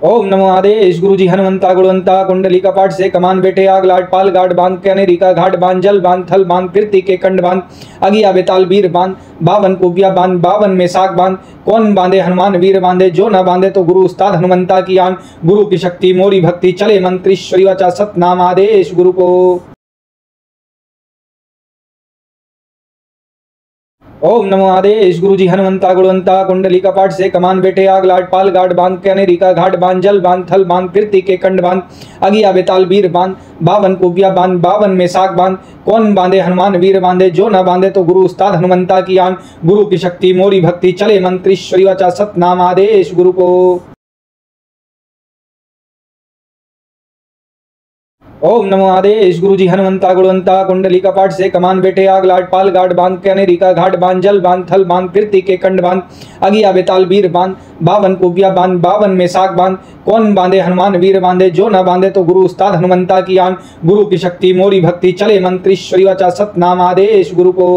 ओम नमो आदेश गुरु जी हनुमंता गुणवंता कुंडली कपाट से कमान बेटे आग लाट पाल गाट बांध के अनेरिका घाट बांध जल बांध थल बांध कीर्ति के कंड बांध अगिया बेताल वीर बांध बावन कुबिया बांध बावन में साग बांध कौन बांधे हनुमान वीर बांधे जो ना बांधे तो गुरु उस्ताद हनुमंता की आन गुरु की शक्ति मोरी भक्ति चले मंत्रीश्वरी वचा सतनाम आदेश गुरु को। ओम नमो आदेश गुरु जी हनुमंता गुणवंता कुंडली कपाट से कमान बेटे आग लाट पाल गाट बांध के अनेरिका घाट बांध जल बांध थल बांध कीर्ति के कंड बांध अगिया बेताल वीर बांध बावन कुबिया बांध बावन में साग बांध कौन बांधे हनुमान वीर बांधे जो ना बांधे तो गुरु उस्ताद हनुमंता की आन गुरु की शक्ति मोरी भक्ति चले मंत्रीश्वरी वचा सतनाम आदेश गुरु को। ओम नमो आदेश गुरु जी हनुमंता गुणवंता कुंडली कपाट से कमान बेटे आग लाट पाल गाट बांध के अनेरिका घाट बांध जल बांध थल बांध कीर्ति के कंड बांध अगिया बेताल वीर बांध बावन कुबिया बांध बावन में साग बांध कौन बांधे हनुमान वीर बांधे जो ना बांधे तो गुरु उस्ताद हनुमंता की आन गुरु की शक्ति मोरी भक्ति चले मंत्रीश्वरी वचा सतनाम आदेश गुरु को।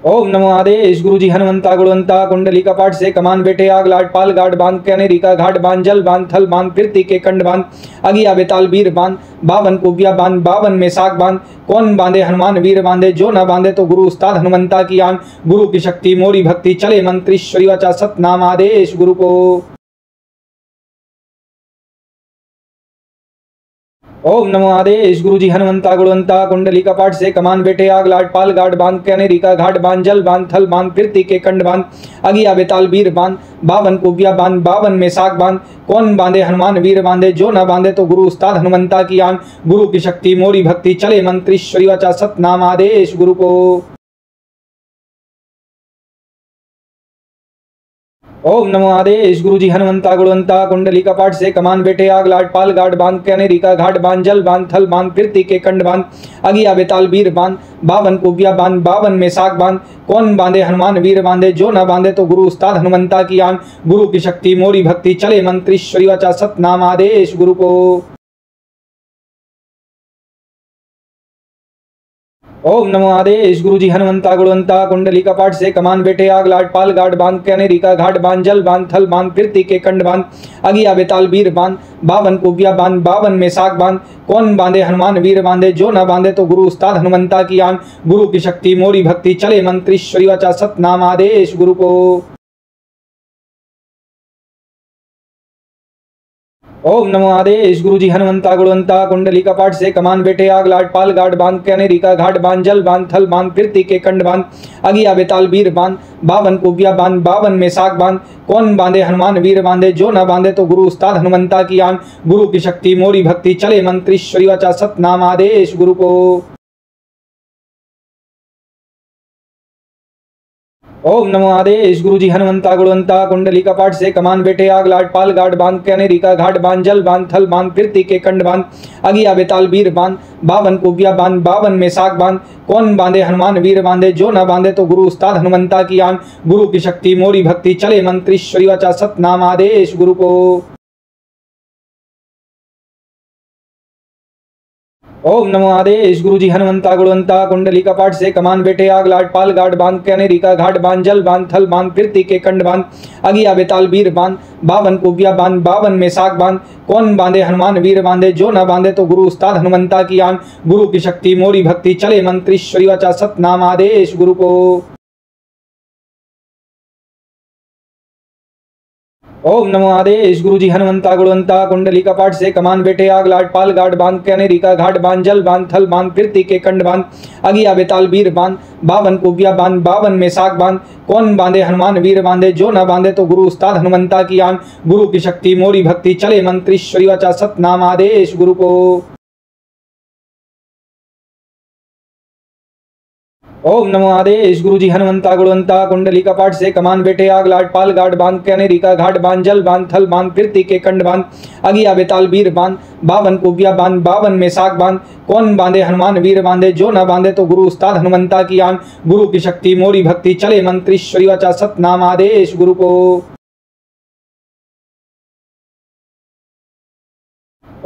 ओम नमो आदेश गुरु जी हनुमंता गुणवंता कुंडली कपाट से कमान बेटे आग लाट पाल गाट बांध के अनेरिका घाट बांध जल बांध थल बांध कीर्ति के कंड बांध अगिया बेताल वीर बांध बावन कुबिया बांध बावन में साग बांध कौन बांधे हनुमान वीर बांधे जो ना बांधे तो गुरु उस्ताद हनुमंता की आन गुरु की शक्ति मोरी भक्ति चले मंत्रीश्वरी वचा सतनाम आदेश गुरु को। ओम नमो आदेश गुरु जी हनुमंता गुणवंता कुंडली कपाट से कमान बेटे आग लाट पाल गाट बांध के अनेरिका घाट बांध जल बांध थल बांध कीर्ति के कंड बांध अगिया बेताल वीर बांध बावन कुबिया बांध बावन में साग बांध कौन बांधे हनुमान वीर बांधे जो ना बांधे तो गुरु उस्ताद हनुमंता की आन गुरु की शक्ति मोरी भक्ति चले मंत्रीश्वरी वचा सतनाम आदेश गुरु को। ओम नमो आदेश गुरु जी हनुमंता गुणवंता कुंडली कपाट से कमान बेटे आग लाट पाल गाट बांध के अनेरिका घाट बांध जल बांध थल बांध कीर्ति के कंड बांध अगिया बेताल वीर बांध बावन कुबिया बांध बावन में साग बांध कौन बांधे हनुमान वीर बांधे जो ना बांधे तो गुरु उस्ताद हनुमंता की आन गुरु की शक्ति मोरी भक्ति चले मंत्रीश्वरी वचा सतनाम आदेश गुरु को। ओम नमो आदेश गुरु जी हनुमंता गुणवंता कुंडली कपाट से कमान बेटे आग लाट पाल गाट बांध के अनेरिका घाट बांध जल बांध थल बांध कीर्ति के कंड बांध अगिया बेताल वीर बांध बावन कुबिया बांध बावन में साग बांध कौन बांधे हनुमान वीर बांधे जो ना बांधे तो गुरु उस्ताद हनुमंता की आन गुरु की शक्ति मोरी भक्ति चले मंत्रीश्वरी वचा सतनाम आदेश गुरु को। ओम नमो आदेश गुरु जी हनुमंता गुणवंता कुंडली कपाट से कमान बेटे आग लाट पाल गाट बांध के अनेरिका घाट बांध जल बांध थल बांध कीर्ति के कंड बांध अगिया बेताल वीर बांध बावन कुबिया बांध बावन में साग बांध कौन बांधे हनुमान वीर बांधे जो ना बांधे तो गुरु उस्ताद हनुमंता की आन गुरु की शक्ति मोरी भक्ति चले मंत्रीश्वरी वचा सतनाम आदेश गुरु को। ओम नमो आदेश गुरु जी हनुमंता गुणवंता कुंडली कपाट से कमान बेटे आग लाट पाल गाट बांध के अनेरिका घाट बांध जल बांध थल बांध कीर्ति के कंड बांध अगिया बेताल वीर बांध बावन कुबिया बांध बावन में साग बांध कौन बांधे हनुमान वीर बांधे जो ना बांधे तो गुरु उस्ताद हनुमंता की आन गुरु की शक्ति मोरी भक्ति चले मंत्रीश्वरी वचा सतनाम आदेश गुरु को। ओम नमो आदेश गुरु जी हनुमंता गुणवंता कुंडली कपाट से कमान बेटे आग लाट पाल गाट बांध के अनेरिका घाट बांध जल बांध थल बांध कीर्ति के कंड बांध अगिया बेताल वीर बांध बावन कुबिया बांध बावन में साग बांध कौन बांधे हनुमान वीर बांधे जो ना बांधे तो गुरु उस्ताद हनुमंता की आन गुरु की शक्ति मोरी भक्ति चले मंत्रीश्वरी वचा सतनाम आदेश गुरु को। ओम नमो आदेश गुरु जी हनुमंता गुणवंता कुंडली कपाट से कमान बेटे आग लाट पाल गाट बांध के अनेरिका घाट बांध जल बांध थल बांध कीर्ति के कंड बांध अगिया बेताल वीर बांध बावन कुबिया बांध बावन में साग बांध कौन बांधे हनुमान वीर बांधे जो ना बांधे तो गुरु उस्ताद हनुमंता की आन गुरु की शक्ति मोरी भक्ति चले मंत्रीश्वरी वचा सतनाम आदेश गुरु को। ओम नमो आदेश गुरु जी हनुमंता गुणवंता कुंडली कपाट से कमान बेटे आग लाट पाल गाट बांध के अनेरिका घाट बांध जल बांध थल बांध कीर्ति के कंड बांध अगिया बेताल वीर बांध बावन कुबिया बांध बावन में साग बांध कौन बांधे हनुमान वीर बांधे जो ना बांधे तो गुरु उस्ताद हनुमंता की आन गुरु की शक्ति मोरी भक्ति चले मंत्रीश्वरी वचा सतनाम आदेश गुरु को।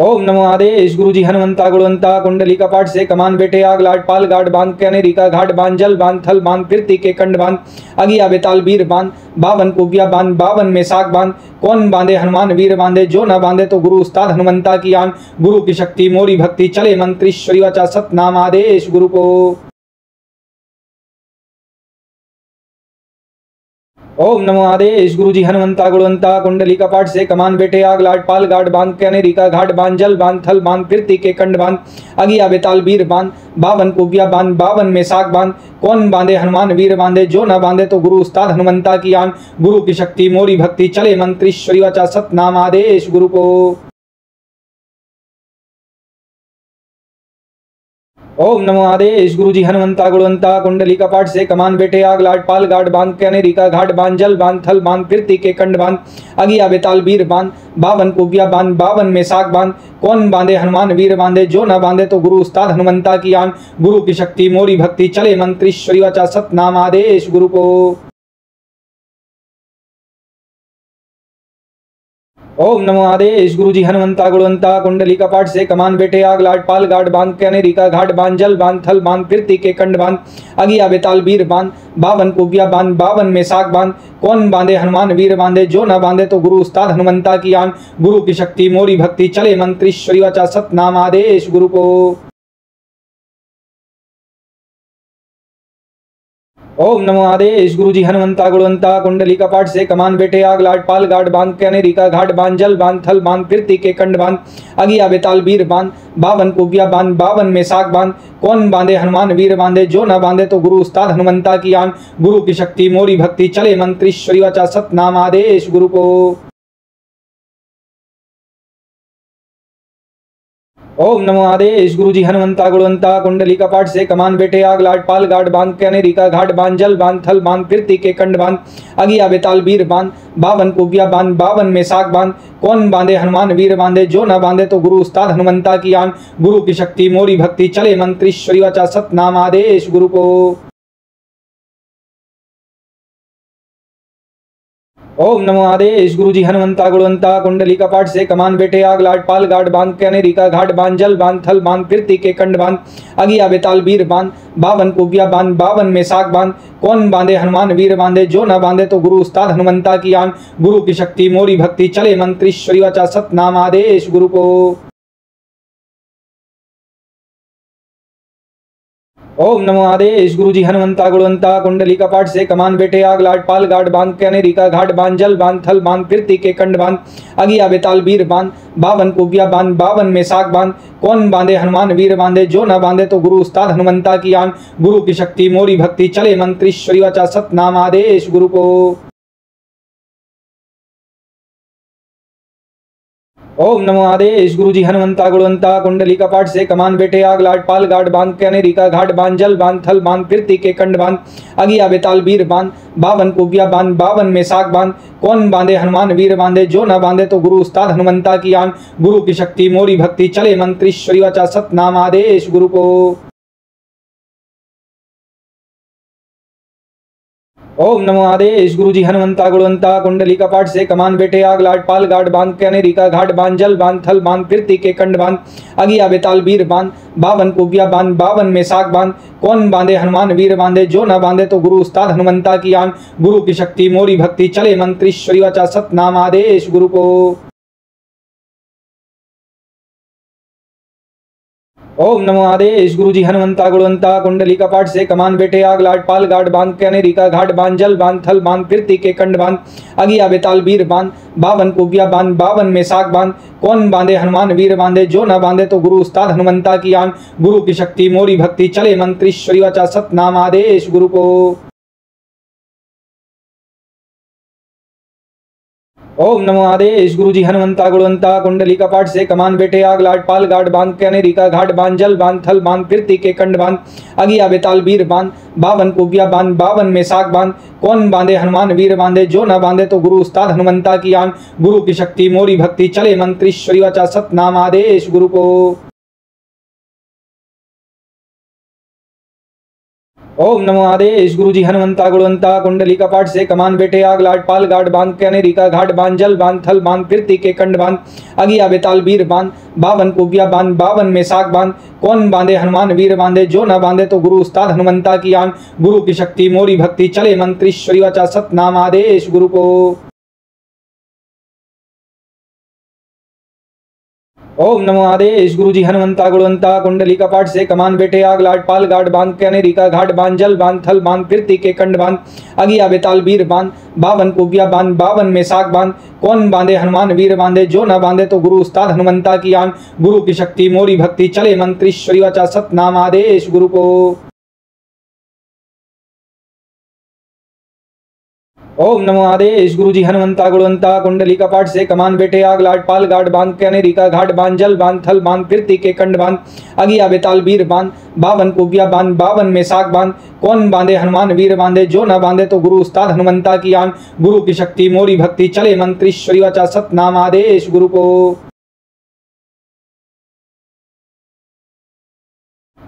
ओम नमो आदेश गुरु जी हनुमंता गुणवंता कुंडली कपाट से कमान बेटे आग लाट पाल गाड बांध के अनेरिका घाट बांध जल बांध थल बांध कीर्ति के कंड बांध अगिया बेताल वीर बांध बावन कुबिया बांध बावन में साग बांध कौन बांधे हनुमान वीर बांधे जो ना बांधे तो गुरु उस्ताद हनुमंता की आन गुरु की शक्ति मोरी भक्ति चले मंत्रीश्वरी वाचा सतनाम आदेश गुरु को। ओम नमो आदेश गुरु जी हनुमंता गुणवंता कुंडली कपाट से कमान बेटे आग लाट पाल गाड बांध के अनेरिका घाट बांध जल बांध थल बांध कीर्ति के कंड बांध अगिया बेताल वीर बांध बावन कुबिया बांध बावन में साग बांध कौन बांधे हनुमान वीर बांधे जो ना बांधे तो गुरु उस्ताद हनुमंता की आन गुरु की शक्ति मोरी भक्ति चले मंत्रीश्वरी वाचा सतनाम आदेश गुरु को। ओम नमो आदेश गुरु जी हनुमंता गुणवंता कुंडली कपाट से कमान बेटे आग लाट पाल गाड बांध के अनेरिका घाट बांध जल बांध थल बांध कीर्ति के कंड बांध अगिया बेताल वीर बांध बावन कुबिया बांध बावन में साग बांध कौन बांधे हनुमान वीर बांधे जो ना बांधे तो गुरु उस्ताद हनुमंता की आन गुरु की शक्ति मोरी भक्ति चले मंत्रीश्वरी वाचा सतनाम आदेश गुरु को। ओम नमो आदेश गुरु जी हनुमंता गुणवंता कुंडली कपाट से कमान बेटे आग लाट पाल गाड बांध के अनेरिका घाट बांध जल बांध थल बांध कीर्ति के कंड बांध अगिया बेताल वीर बांध बावन कुबिया बांध बावन में साग बांध कौन बांधे हनुमान वीर बांधे जो ना बांधे तो गुरु उस्ताद हनुमंता की आन गुरु की शक्ति मोरी भक्ति चले मंत्रीश्वरी वाचा सतनाम आदेश गुरु को। ओम नमो आदेश गुरु जी हनुमंता गुणवंता कुंडली कपाट से कमान बेटे आग लाट पाल गाड बांध के अनेरिका घाट बांध जल बांध थल बांध कीर्ति के कंड बांध अगिया बेताल वीर बांध बावन कुबिया बांध बावन में साग बांध कौन बांधे हनुमान वीर बांधे जो ना बांधे तो गुरु उस्ताद हनुमंता की आन गुरु की शक्ति मोरी भक्ति चले मंत्रीश्वरी वाचा सतनाम आदेश गुरु को। ओम नमो आदेश गुरु जी हनुमंता गुणवंता कुंडली कपाट से कमान बेटे आग लाट पाल गाड बांध के अनेरिका घाट बांध जल बांध थल बांध कीर्ति के कंड बांध अगिया बेताल वीर बांध बावन कुबिया बांध बावन में साग बांध कौन बांधे हनुमान वीर बांधे जो ना बांधे तो गुरु उस्ताद हनुमंता की आन गुरु की शक्ति मोरी भक्ति चले मंत्रीश्वरी वाचा सतनाम आदेश गुरु को। ओम नमो आदेश गुरु जी हनुमंता गुणवंता कुंडली कपाट से कमान बेटे आग लाट पाल गाड बांध के अनेरिका घाट बांध जल बांध थल बांध कीर्ति के कंड बांध अगिया बेताल वीर बांध बावन कुबिया बांध बावन में साग बांध कौन बांधे हनुमान वीर बांधे जो ना बांधे तो गुरु उस्ताद हनुमंता की आन गुरु की शक्ति मोरी भक्ति चले मंत्रीश्वरी वाचा सतनाम आदेश गुरु को। ओम नमो आदेश गुरु जी हनुमंता गुणवंता कुंडली कपाट से कमान बेटे आग लाट पाल गाड बांध के अनेरिका घाट बांध जल बांध थल बांध कीर्ति के कंड बांध अगिया बेताल वीर बांध बावन कुबिया बांध बावन में साग बांध कौन बांधे हनुमान वीर बांधे जो ना बांधे तो गुरु उस्ताद हनुमंता की आन गुरु की शक्ति मोरी भक्ति चले मंत्रीश्वरी वाचा सतनाम आदेश गुरु को। ओम नमो आदेश गुरु जी हनुमंता गुणवंता कुंडली कपाट से कमान बेटे आग लाट पाल गाड बांध के अनेरिका घाट बांध जल बांध थल बांध कीर्ति के कंड बांध अगिया बेताल वीर बांध बावन कुबिया बांध बावन में साग बांध कौन बांधे हनुमान वीर बांधे जो ना बांधे तो गुरु उस्ताद हनुमंता की आन गुरु की शक्ति मोरी भक्ति चले मंत्रीश्वरी वाचा सतनाम आदेश गुरु को। ओम नमो आदेश गुरु जी हनुमंता गुणवंता कुंडली कपाट से कमान बेटे आग लाट पाल गाड बांध के अनेरिका घाट बांध जल बांध थल बांध कीर्ति के कंड बांध अगिया बेताल वीर बांध बावन कुबिया बांध बावन में साग बांध कौन बांधे हनुमान वीर बांधे जो ना बांधे तो गुरु उस्ताद हनुमंता की आन गुरु की शक्ति मोरी भक्ति चले मंत्रीश्वरी वाचा सतनाम आदेश गुरु को। ओम नमो आदेश गुरु जी हनुमंता गुणवंता कुंडली कपाट से कमान बेटे आग लाट पाल गाड बांध के अनेरिका घाट बांध जल बांध थल बांध कीर्ति के कंड बांध अगिया बेताल वीर बांध बावन कुबिया बांध बावन में साग बांध कौन बांधे हनुमान वीर बांधे जो ना बांधे तो गुरु उस्ताद हनुमंता की आन गुरु की शक्ति मोरी भक्ति चले मंत्रीश्वरी वाचा सतनाम आदेश गुरु को। ओम नमो आदेश गुरु जी हनुमंता गुणवंता कुंडली कपाट से कमान बेटे आग लाट पाल गाड बांध के अनेरिका घाट बांध जल बांध थल बांध कीर्ति के कंड बांध अगिया बेताल वीर बांध बावन कुबिया बांध बावन में साग बांध कौन बांधे हनुमान वीर बांधे जो ना बांधे तो गुरु उस्ताद हनुमंता की आन गुरु की शक्ति मोरी भक्ति चले मंत्रीश्वरी वाचा सतनाम आदेश गुरु को। ओम नमो आदेश गुरु जी हनुमंता गुणवंता कुंडली कपाट से कमान बेटे आग लाट पाल गाड बांध के अनेरिका घाट बांध जल बांध थल बांध कीर्ति के कंड बांध अगिया बेताल वीर बांध बावन कुबिया बांध बावन में साग बांध कौन बांधे हनुमान वीर बांधे जो ना बांधे तो गुरु उस्ताद हनुमंता की आन गुरु की शक्ति मोरी भक्ति चले मंत्रीश्वरी वाचा सतनाम आदेश गुरु को। ओम नमो आदेश गुरु जी हनुमंता गुणवंता कुंडली कपाट से कमान बेटे आग लाट पाल गाड बांध के अनेरिका घाट बांध जल बांध थल बांध कीर्ति के कंड बांध अगिया बेताल वीर बांध बावन कुबिया बांध बावन में साग बांध कौन बांधे हनुमान वीर बांधे जो ना बांधे तो गुरु उस्ताद हनुमंता की आन गुरु की शक्ति मोरी भक्ति चले मंत्रीश्वरी वाचा सतनाम आदेश गुरु को। ओम नमो आदेश गुरु जी हनुमंता गुणवंता कुंडली कपाट से कमान बेटे आग लाट पाल गाड बांध के अनेरिका घाट बांध जल बांध थल बांध कीर्ति के कंड बांध अगिया बेताल वीर बांध बावन कुबिया बांध बावन में साग बांध कौन बांधे हनुमान वीर बांधे जो ना बांधे तो गुरु उस्ताद हनुमंता की आन गुरु की शक्ति मोरी भक्ति चले मंत्रीश्वरी वाचा सतनाम आदेश गुरु को।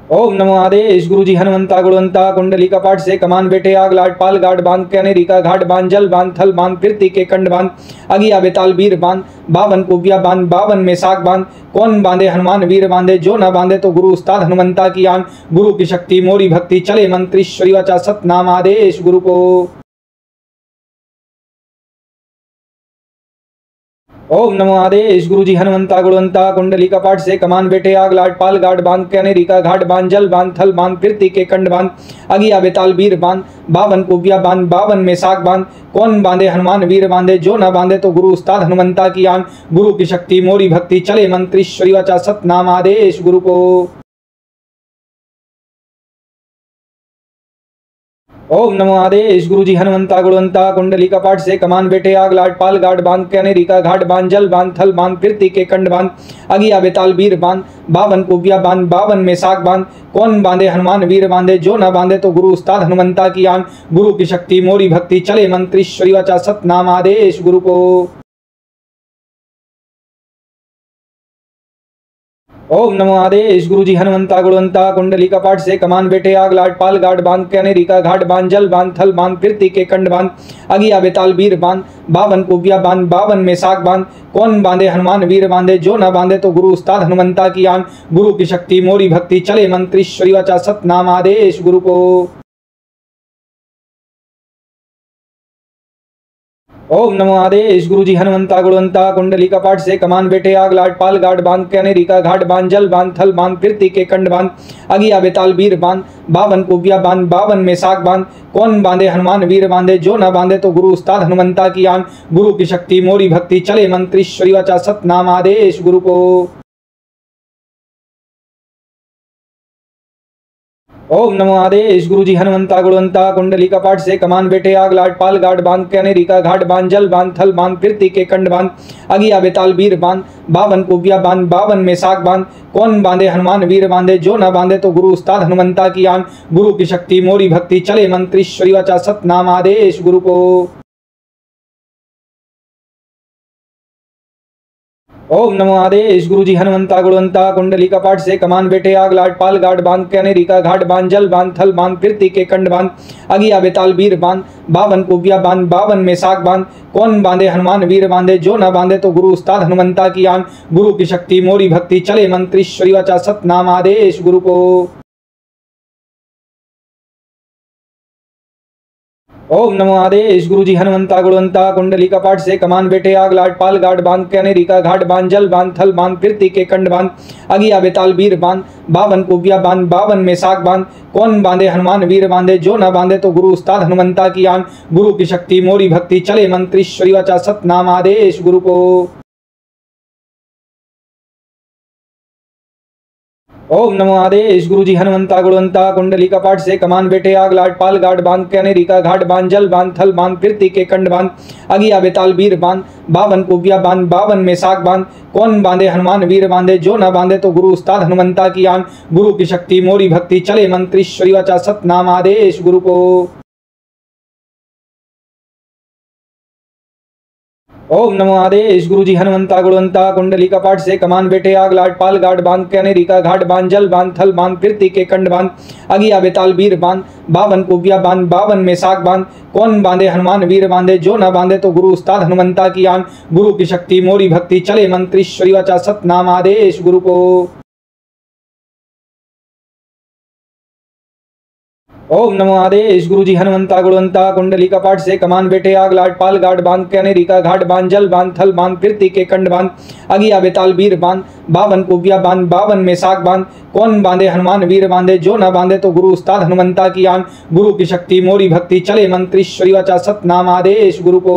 ओम नमो आदेश गुरु जी हनुमंता गुणवंता कुंडली कपाट से कमान बेटे आग लाट पाल गाड बांध के अनेरिका घाट बांध जल बांध थल बांध कीर्ति के कंड बांध अगिया बेताल वीर बांध बावन कुबिया बांध बावन में साग बांध कौन बांधे हनुमान वीर बांधे जो ना बांधे तो गुरु उस्ताद हनुमंता की आन गुरु की शक्ति मोरी भक्ति चले मंत्रीश्वरी वाचा सतनाम आदेश गुरु को। ओम नमो आदेश गुरु जी हनुमंता गुणवंता कुंडली कपाट से कमान बेटे आग लाट पाल गाड बांध के अनेरिका घाट बांध जल बांध थल बांध कीर्ति के कंड बांध अगिया बेताल वीर बांध बावन कुबिया बांध बावन में साग बांध कौन बांधे हनुमान वीर बांधे जो ना बांधे तो गुरु उस्ताद हनुमंता की आन गुरु की शक्ति मोरी भक्ति चले मंत्रीश्वरी वाचा सतनाम आदेश गुरु को। ओम नमो आदेश गुरु जी हनुमंता गुणवंता कुंडली कपाट से कमान बेटे आग लाट पाल गाड बांध के अनेरिका घाट बांध जल बांध थल बांध कीर्ति के कंड बांध अगिया बेताल वीर बांध बावन कुबिया बांध बावन में साग बांध कौन बांधे हनुमान वीर बांधे जो ना बांधे तो गुरु उस्ताद हनुमंता की आन गुरु की शक्ति मोरी भक्ति चले मंत्रीश्वरी वाचा सतनाम आदेश गुरु को। ओम नमो आदेश गुरु जी हनुमंता गुणवंता कुंडली कपाट से कमान बेटे आग लाट पाल गाड बांध के अनेरिका घाट बांध जल बांध थल बांध कीर्ति के कंड बांध अगिया बेताल वीर बांध बावन कुबिया बांध बावन में साग बांध कौन बांधे हनुमान वीर बांधे जो ना बांधे तो गुरु उस्ताद हनुमंता की आन गुरु की शक्ति मोरी भक्ति चले मंत्रीश्वरी वाचा सतनाम आदेश गुरु को। ओम नमो आदेश गुरु जी हनुमंता गुणवंता कुंडली कपाट से कमान बेटे आग लाट पाल गाड बांध के अनेरिका घाट बांध जल बांध थल बांध कीर्ति के कंड बांध अगिया बेताल वीर बांध बावन कुबिया बांध बावन में साग बांध कौन बांधे हनुमान वीर बांधे जो ना बांधे तो गुरु उस्ताद हनुमंता की आन गुरु की शक्ति मोरी भक्ति चले मंत्रीश्वरी वाचा सतनाम आदेश गुरु को। ओम नमो आदेश गुरु जी हनुमंता गुणवंता कुंडली कपाट से कमान बेटे आग लाट पाल गाड बांध के अनेरिका घाट बांध जल बांध थल बांध कीर्ति के कंड बांध अगिया बेताल वीर बांध बावन कुबिया बांध बावन में साग बांध कौन बांधे हनुमान वीर बांधे जो ना बांधे तो गुरु उस्ताद हनुमंता की आन गुरु की शक्ति मोरी भक्ति चले मंत्रीश्वरी वाचा सतनाम आदेश गुरु को। ओम नमो आदेश गुरु जी हनुमंता गुणवंता कुंडली कपाट से कमान बेटे आग लाट पाल गाड बांध के अनेरिका घाट बांध जल बांध थल बांध कीर्ति के कंड बांध अगिया बेताल वीर बांध बावन कुबिया बांध बावन में साग बांध कौन बांधे हनुमान वीर बांधे जो ना बांधे तो गुरु उस्ताद हनुमंता की आन गुरु की शक्ति मोरी भक्ति चले मंत्रीश्वरी वाचा सतनाम आदेश गुरु को। ओम नमो आदेश गुरु जी हनुमंता गुणवंता कुंडली कपाट से कमान बेटे आग लाट पाल गाड बांध के अनेरिका घाट बांध जल बांध थल बांध कीर्ति के कंड बांध अगिया बेताल वीर बांध बावन कुबिया बांध बावन में साग बांध कौन बांधे हनुमान वीर बांधे जो ना बांधे तो गुरु उस्ताद हनुमंता की आन गुरु की शक्ति मोरी भक्ति चले मंत्रीश्वरी वाचा सतनाम आदेश गुरु को। ओम नमो आदेश गुरु जी हनुमंता गुणवंता कुंडली कपाट से कमान बेटे आग लाट पाल गाड बांध के अनेरिका घाट बांध जल बांध थल बांध कीर्ति के कंड बांध अगिया बेताल वीर बांध बावन कुबिया बांध बावन में साग बांध कौन बांधे हनुमान वीर बांधे जो ना बांधे तो गुरु उस्ताद हनुमंता की आन गुरु की शक्ति मोरी भक्ति चले मंत्रीश्वरी वाचा सतनाम आदेश गुरु को। ओम नमो आदेश गुरु जी हनुमंता गुणवंता कुंडली कपाट से कमान बेटे आग लाट पाल गाड बांध के अनेरिका घाट बांध जल बांध थल बांध कीर्ति के कंड बांध अगिया बेताल वीर बांध बावन कुबिया बांध बावन में साग बांध कौन बांधे हनुमान वीर बांधे जो ना बांधे तो गुरु उस्ताद हनुमंता की आन गुरु की शक्ति मोरी भक्ति चले मंत्री श्री वाचा सतनाम आदेश गुरु को। ओम नमो आदेश गुरु जी हनुमंता गुणवंता कुंडली कपाट से कमान बेटे आग लाट पाल गाड बांध के अनेरिका घाट बांध जल बांध थल बांध कीर्ति के कंड बांध अगिया बेताल वीर बांध बावन कुबिया बांध बावन में साग बांध कौन बांधे हनुमान वीर बांधे जो ना बांधे तो गुरु उस्ताद हनुमंता की आन गुरु की शक्ति मोरी भक्ति चले मंत्री श्री वाचा सतनाम आदेश गुरु को।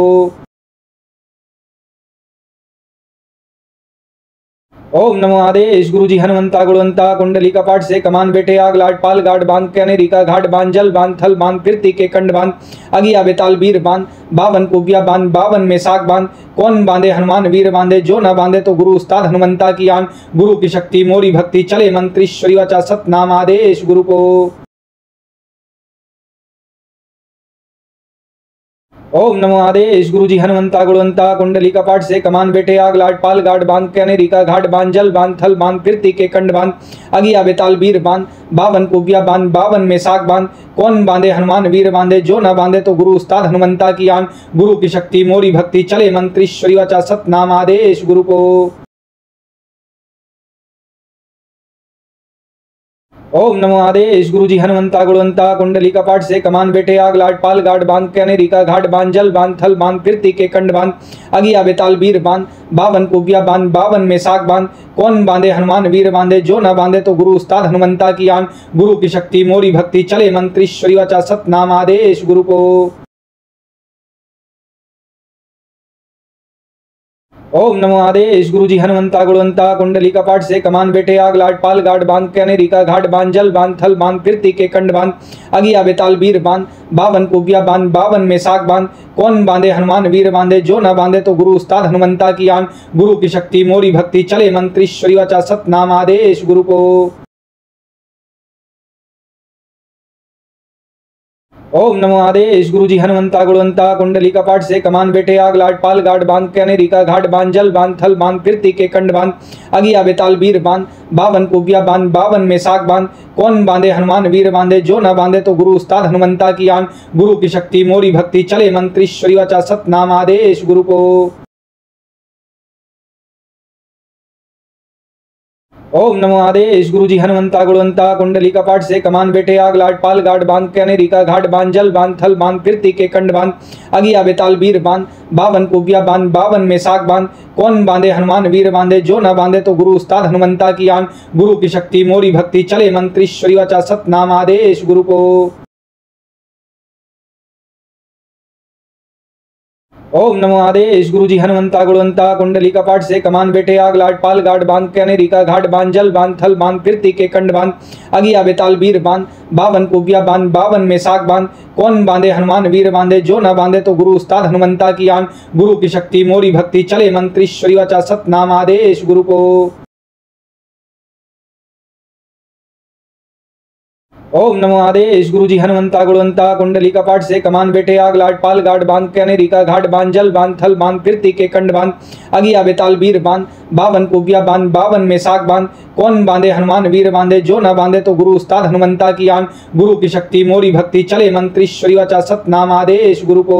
ओम नमो आदेश गुरु जी हनुमंता गुणवंता कुंडली कपाट से कमान बेटे आग लाट पाल गाड बांध के अनेरिका घाट बांध जल बांध थल बांध कीर्ति के कंड बांध अगिया बेताल वीर बांध बावन कुबिया बांध बावन में साग बांध कौन बांधे हनुमान वीर बांधे जो ना बांधे तो गुरु उस्ताद हनुमंता की आन गुरु की शक्ति मोरी भक्ति चले मंत्री श्री वाचा सतनाम आदेश गुरु को। ओम नमो आदेश गुरु जी हनुमंता गुणवंता कुंडली कपाट से कमान बेटे आग लाट पाल गाड बांध के अनेरिका घाट बांध जल बांध थल बांध कीर्ति के कंड बांध अगिया बेताल वीर बांध बावन कुबिया बांध बावन में साग बांध कौन बांधे हनुमान वीर बांधे जो ना बांधे तो गुरु उस्ताद हनुमंता की आन गुरु की शक्ति मोरी भक्ति चले मंत्री श्री वाचा सतनाम आदेश गुरु को। ओम नमो आदेश गुरु जी हनुमंता गुणवंता कुंडली कपाट से कमान बेटे आग लाट पाल गाड बांध के अनेरिका घाट बांध जल बांध थल बांध कीर्ति के कंड बांध अगिया बेताल वीर बांध बावन कुबिया बांध बावन में साग बांध कौन बांधे हनुमान वीर बांधे जो ना बांधे तो गुरु उस्ताद हनुमंता की आन गुरु की शक्ति मोरी भक्ति चले मंत्री श्री वाचा सतनाम आदेश गुरु को। ओम नमो आदेश गुरु जी हनुमंता गुणवंता कुंडली कपाट से कमान बेटे आग लाट पाल गाड बांध के अनेरिका घाट बांध जल बांध थल बांध कीर्ति के कंड बांध अगिया बेताल वीर बांध बावन कुबिया बांध बावन में साग बांध कौन बांधे हनुमान वीर बांधे जो ना बांधे तो गुरु उस्ताद हनुमंता की आन गुरु की शक्ति मोरी भक्ति चले मंत्री श्री वाचा सतनाम आदेश गुरु को। ओम नमो आदेश गुरु जी हनुमंता गुणवंता कुंडली कपाट से कमान बेटे आग लाट पाल गाड बांध के अनेरिका घाट बांध जल बांध थल बांध कीर्ति के कंड बांध अगिया बेताल वीर बांध बावन कुबिया बांध बावन में साग बांध कौन बांधे हनुमान वीर बांधे जो ना बांधे तो गुरु उस्ताद हनुमंता की आन गुरु की शक्ति मोरी भक्ति चले मंत्री श्री वाचा सतनाम आदेश गुरु को। ओम नमो आदेश गुरु जी हनुमंता गुणवंता कुंडली कपाट से कमान बेटे आग लाट पाल गाड बांध के अनेरिका घाट बांध जल बांध थल बांध कीर्ति के कंड बांध अगिया बेताल वीर बांध बावन कुबिया बांध बावन में साग बांध कौन बांधे हनुमान वीर बांधे जो ना बांधे तो गुरु उस्ताद हनुमंता की आन गुरु की शक्ति मोरी भक्ति चले मंत्री श्री वाचा सतनाम आदेश गुरु को। ओम नमो आदेश गुरु जी हनुमंता गुणवंता कुंडली कपाट से कमान बेटे आग लाट पाल गाड बांध के अनेरिका घाट बांध जल बांध थल बांध कीर्ति के कंड बांध अगिया बेताल वीर बांध बावन कुबिया बांध बावन में साग बांध कौन बांधे हनुमान वीर बांधे जो ना बांधे तो गुरु उस्ताद हनुमंता की आन गुरु की शक्ति मोरी भक्ति चले मंत्री श्री वाचा सतनाम आदेश गुरु को। ओम नमो आदेश गुरु जी हनुमंता गुणवंता कुंडली कपाट से कमान बेटे आग लाट पाल गाड बांध के अनेरिका घाट बांध जल बांध थल बांध कीर्ति के कंड बांध अगिया बेताल वीर बांध बावन कुबिया बांध बावन में साग बांध कौन बांधे हनुमान वीर बांधे जो ना बांधे तो गुरु उस्ताद हनुमंता की आन गुरु की शक्ति मोरी भक्ति चले मंत्री श्री वाचा सतनाम आदेश गुरु को।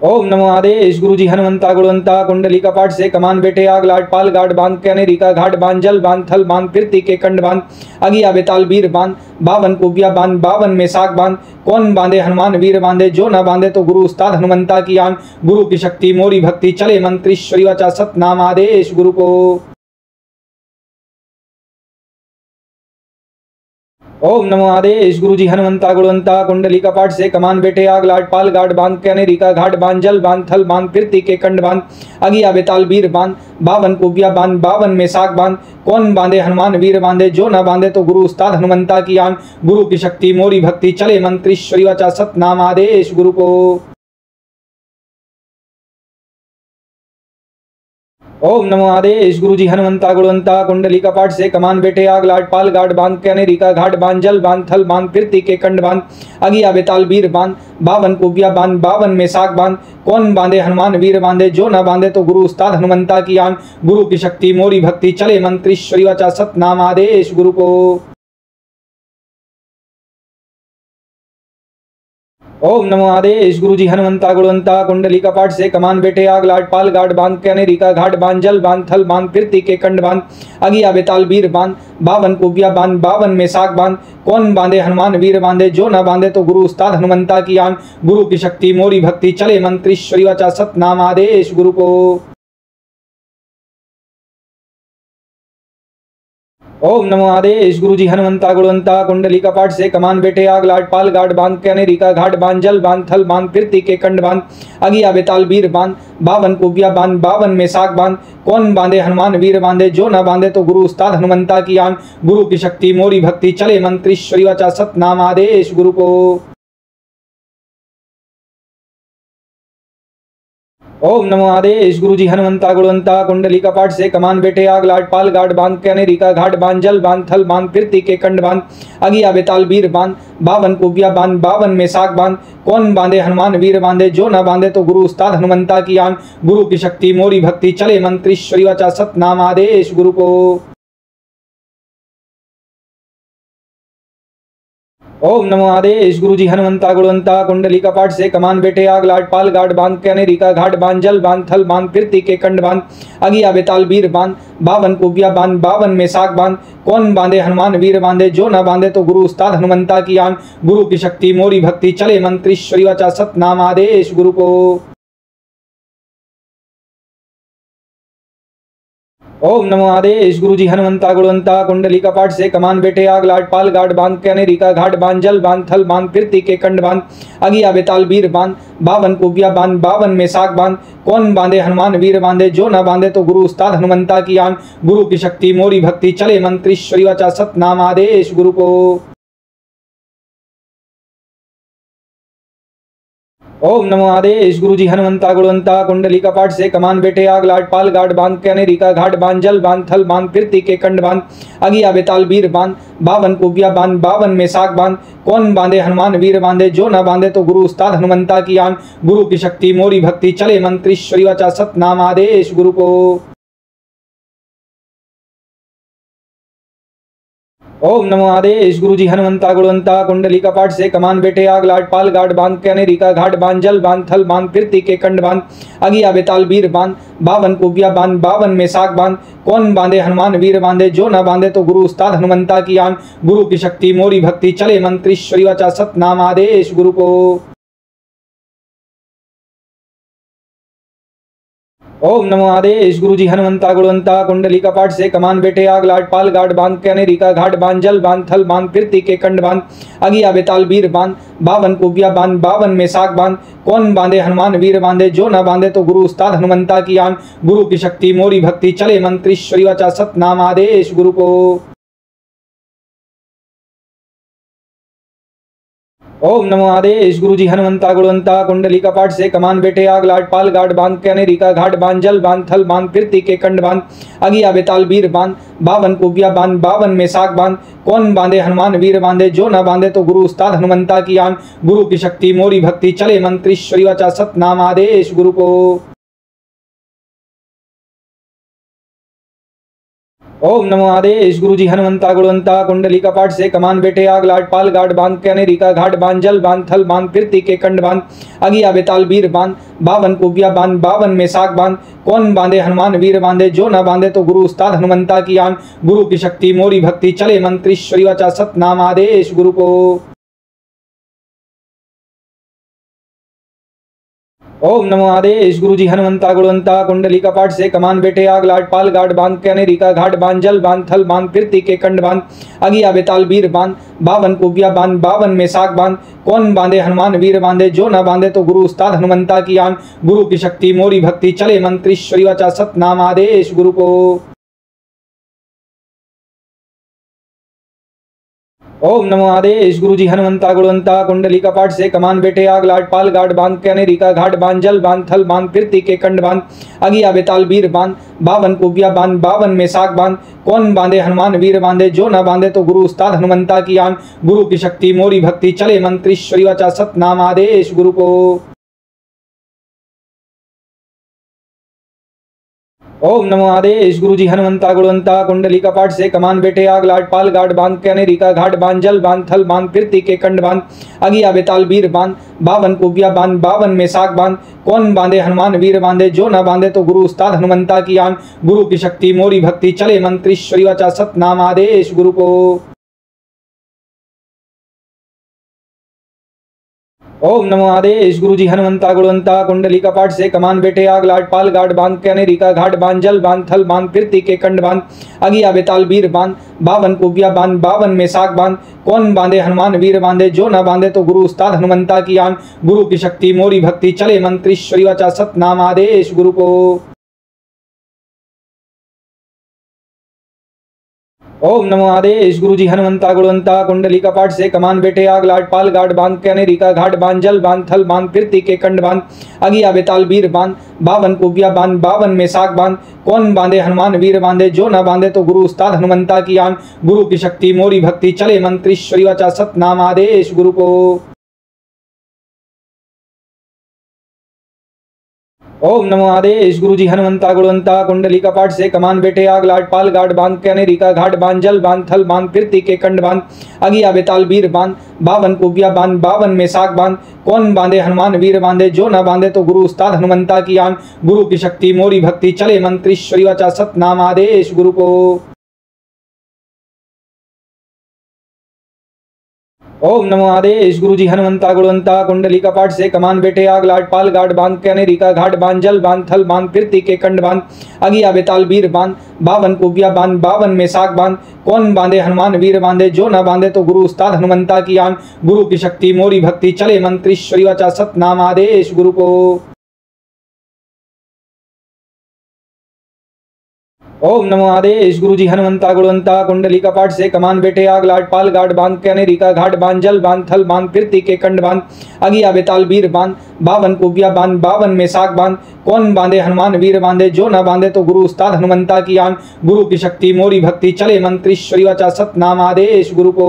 ओम नमो आदेश गुरु जी हनुमंता गुणवंता कुंडली कपाट से कमान बेटे आग लाट पाल गाड बांध के अनेरिका घाट बांध जल बांध थल बांध कीर्ति के कंड बांध अगिया बेताल वीर बांध बावन कुबिया बांध बावन में साग बांध कौन बांधे हनुमान वीर बांधे जो ना बांधे तो गुरु उस्ताद हनुमंता की आन गुरु की शक्ति मोरी भक्ति चले मंत्री श्री वाचा सतनाम आदेश गुरु को। ओम नमो आदेश गुरु जी हनुमंता गुणवंता कुंडली कपाट से कमान बेटे आग लाट पाल गाड बांध के अनेरिका घाट बांध जल बांध थल बांध कीर्ति के कंड बांध अगिया बेताल वीर बांध बावन कुबिया बांध बावन में साग बांध कौन बांधे हनुमान वीर बांधे जो ना बांधे तो गुरु उस्ताद हनुमंता की आन गुरु की शक्ति मोरी भक्ति चले मंत्री श्री वाचा सतनाम आदेश गुरु को। ओम नमो आदेश गुरु जी हनुमंता गुणवंता कुंडली कपाट से कमान बेटे आग लाट पाल गाड बांध के अनेरिका घाट बांध जल बांध थल बांध कीर्ति के कंड बांध अगिया बेताल वीर बांध बावन कुबिया बांध बावन में साग बांध कौन बांधे हनुमान वीर बांधे जो ना बांधे तो गुरु उस्ताद हनुमंता की आन गुरु की शक्ति मोरी भक्ति चले मंत्री श्री वचा सतनाम आदेश गुरु को। ओम नमो आदेश गुरु जी हनुमंता गुणवंता कुंडली कपाट से कमान बेटे आग लाट पाल गाड बांध के अनेरिका घाट बांध जल बांध थल बांध कीर्ति के कंड बांध अगिया बेताल वीर बांध बावन कुबिया बांध बावन में साग बांध कौन बांधे हनुमान वीर बांधे जो ना बांधे तो गुरु उस्ताद हनुमंता की आन गुरु की शक्ति मोरी भक्ति चले मंत्री श्री वचा सतनाम आदेश गुरु को। ओम नमो आदेश गुरु जी हनुमंता गुणवंता कुंडली कपाट से कमान बेटे आग लाट पाल गाड बांध के अनेरिका घाट बांध जल बांध थल बांध कीर्ति के कंड बांध अगिया बेताल वीर बांध बावन कुबिया बांध बावन में साग बांध कौन बांधे हनुमान वीर बांधे जो ना बांधे तो गुरु उस्ताद हनुमंता की आन गुरु की शक्ति मोरी भक्ति चले मंत्री श्री वचा सतनाम आदेश गुरु को। ओम नमो आदेश गुरु जी हनुमंता गुणवंता कुंडली कपाट से कमान बेटे आग लाट पाल गाड बांध के अनेरिका घाट बांध जल बांध थल बांध कीर्ति के कंड बांध अगिया बेताल वीर बांध बावन कुबिया बांध बावन में साग बांध कौन बांधे हनुमान वीर बांधे जो ना बांधे तो गुरु उस्ताद हनुमंता की आन गुरु की शक्ति मोरी भक्ति चले मंत्री श्री वचा सतनाम आदेश गुरु को। ओम नमो आदेश गुरु जी हनुमंता गुणवंता कुंडली कपाट से कमान बेटे आग लाट पाल गाड बांध के अनेरिका घाट बांध जल बांध थल बांध कीर्ति के कंड बांध अगिया बेताल वीर बांध बावन कुबिया बांध बावन में साग बांध कौन बांधे हनुमान वीर बांधे जो ना बांधे तो गुरु उस्ताद हनुमंता की आन गुरु की शक्ति मोरी भक्ति चले मंत्री श्री वचा सतनाम आदेश गुरु को। ओम नमो आदेश गुरु जी हनुमंता गुणवंता कुंडली कपाट से कमान बेटे आग लाट पाल गाड बांध के अनेरिका घाट बांध जल बांध थल बांध कीर्ति के कंड बांध अगिया बेताल वीर बांध बावन कुबिया बांध बावन में साग बांध कौन बांधे हनुमान वीर बांधे जो ना बांधे तो गुरु उस्ताद हनुमंता की आन गुरु की शक्ति मोरी भक्ति चले मंत्री श्री वचा सतनाम आदेश गुरु को। ओम नमो आदेश गुरु जी हनुमंता गुणवंता कुंडली कपाट से कमान बेटे आग लाट पाल गाड बांध के अनेरिका घाट बांध जल बांध थल बांध कीर्ति के कंड बांध अगिया बेताल वीर बांध बावन कुबिया बांध बावन में साग बांध कौन बांधे हनुमान वीर बांधे जो ना बांधे तो गुरु उस्ताद हनुमंता की आन गुरु की शक्ति मोरी भक्ति चले मंत्री श्री वचा सतनाम आदेश गुरु को। ओम नमो आदेश गुरु जी हनुमंता गुणवंता कुंडली कपाट से कमान बेटे आग लाट पाल गाड बांध के अनेरिका घाट बांध जल बांध थल बांध कीर्ति के कंड बांध अगिया बेताल वीर बांध बावन कुबिया बांध बावन में साग बांध कौन बांधे हनुमान वीर बांधे जो ना बांधे तो गुरु उस्ताद हनुमंता की आन गुरु की शक्ति मोरी भक्ति चले मंत्री श्री वचा सतनाम आदेश गुरु को। ओम नमो आदेश गुरु जी हनुमंता गुणवंता कुंडली कपाट से कमान बेटे आग लाट पाल गाड बांध के अनेरिका घाट बांध जल बांध थल बांध कीर्ति के कंड बांध अगिया बेताल वीर बांध बावन कुबिया बांध बावन में साग बांध कौन बांधे हनुमान वीर बांधे जो ना बांधे तो गुरु उस्ताद हनुमंता की आन गुरु की शक्ति मोरी भक्ति चले मंत्री श्री वचा सतनाम आदेश गुरु को। ओम नमो आदेश गुरु जी हनुमंता गुणवंता कुंडली कपाट से कमान बेटे आग लाट पाल गाड बांध के अनेरिका घाट बांध जल बांध थल बांध कीर्ति के कंड बांध अगिया बेताल वीर बांध बावन कुबिया बांध बावन में साग बांध कौन बांधे हनुमान वीर बांधे जो ना बांधे तो गुरु उस्ताद हनुमंता की आन गुरु की शक्ति मोरी भक्ति चले मंत्री श्री वचा सतनाम आदेश गुरु को। ओम नमो आदेश गुरु जी हनुमंता गुणवंता कुंडली कपाट से कमान बेटे आग लाट पाल गाड बांध के अनेरिका घाट बांध जल बांध थल बांध कीर्ति के कंड बांध अगिया बेताल वीर बांध बावन कुबिया बांध बावन में साग बांध कौन बांधे हनुमान वीर बांधे जो ना बांधे तो गुरु उस्ताद हनुमंता की आन गुरु की शक्ति मोरी भक्ति चले मंत्री श्री वचा सतनाम आदेश गुरु को। ओम नमो आदेश गुरु जी हनुमंता गुणवंता कुंडली कपाट से कमान बेटे आग लाट पाल गाड बांध के अनेरिका घाट बांध जल बांध थल बांध कीर्ति के कंड बांध अगिया बेताल वीर बांध बावन कुबिया बांध बावन में साग बांध कौन बांधे हनुमान वीर बांधे जो ना बांधे तो गुरु उस्ताद हनुमंता की आन गुरु की शक्ति मोरी भक्ति चले मंत्री श्री वचा सतनाम आदेश गुरु को। ओम नमो आदेश गुरु जी हनुमंता गुणवंता कुंडली कपाट से कमान बेटे आग लाट पाल गाड बांध के अनेरिका घाट बांध जल बांध थल बांध कीर्ति के कंड बांध अगिया बेताल वीर बांध बावन कुबिया बांध बावन में साग बांध कौन बांधे हनुमान वीर बांधे जो ना बांधे तो गुरु उस्ताद हनुमंता की आन गुरु की शक्ति मोरी भक्ति चले मंत्री श्री वाचा सतनाम आदेश गुरु को। ओम नमो आदेश गुरु जी हनुमंता गुणवंता कुंडली कपाट से कमान बेटे आग लाट पाल गाड बांध के अनेरिका घाट बांध जल बांध थल बांध कीर्ति के कंड बांध अगिया बेताल वीर बांध बावन कुबिया बांध बावन में साग बांध कौन बांधे हनुमान वीर बांधे जो ना बांधे तो गुरु उस्ताद हनुमंता की आन गुरु की शक्ति मोरी भक्ति चले मंत्री श्री वाचा सतनाम आदेश गुरु को। ओम नमो आदेश गुरु जी हनुमंता गुणवंता कुंडली कपाट से कमान बेटे आग लाट पाल गाड बांध के अनेरिका घाट बांध जल बांध थल बांध कीर्ति के कंड बांध अगिया बेताल वीर बांध बावन कुबिया बांध बावन में साग बांध कौन बांधे हनुमान वीर बांधे जो ना बांधे तो गुरु उस्ताद हनुमंता की आन गुरु की शक्ति मोरी भक्ति चले मंत्री श्री वाचा सतनाम आदेश गुरु को। ओम नमो आदेश गुरु जी हनुमंता गुणवंता कुंडली कपाट से कमान बेटे आग लाट पाल गाड बांध के अनेरिका घाट बांध जल बांध थल बांध कीर्ति के कंड बांध अगिया बेताल वीर बांध बावन कुबिया बांध बावन में साग बांध कौन बांधे हनुमान वीर बांधे जो ना बांधे तो गुरु उस्ताद हनुमंता की आन गुरु की शक्ति मोरी भक्ति चले मंत्री श्री वाचा सतनाम आदेश गुरु को। ओम नमो आदेश गुरु जी हनुमंता गुणवंता कुंडली कपाट से कमान बेटे आग लाट पाल गाड बांध के अनेरिका घाट बांध जल बांध थल बांध कीर्ति के कंड बांध अगिया बेताल वीर बांध बावन कुबिया बांध बावन में साग बांध कौन बांधे हनुमान वीर बांधे जो ना बांधे तो गुरु उस्ताद हनुमंता की आन गुरु की शक्ति मोरी भक्ति चले मंत्री श्री वाचा सतनाम आदेश गुरु को। ओम नमो आदेश गुरु जी हनुमंता गुणवंता कुंडली कपाट से कमान बेटे आग लाट पाल गाड बांध के अनेरिका घाट बांध जल बांध थल बांध कीर्ति के कंड बांध अगिया बेताल वीर बांध बावन कुबिया बांध बावन में साग बांध कौन बांधे हनुमान वीर बांधे जो ना बांधे तो गुरु उस्ताद हनुमंता की आन गुरु की शक्ति मोरी भक्ति चले मंत्री श्री वाचा सतनाम आदेश गुरु को। ओम नमो आदेश गुरु जी हनुमंता गुणवंता कुंडली कपाट से कमान बेटे आग लाट पाल गाड बांध के अनेरिका घाट बांध जल बांध थल बांध कीर्ति के कंड बांध अगिया बेताल वीर बांध बावन कुबिया बांध बावन में साग बांध कौन बांधे हनुमान वीर बांधे जो ना बांधे तो गुरु उस्ताद हनुमंता की आन गुरु की शक्ति मोरी भक्ति चले मंत्री श्री वाचा सतनाम आदेश गुरु को।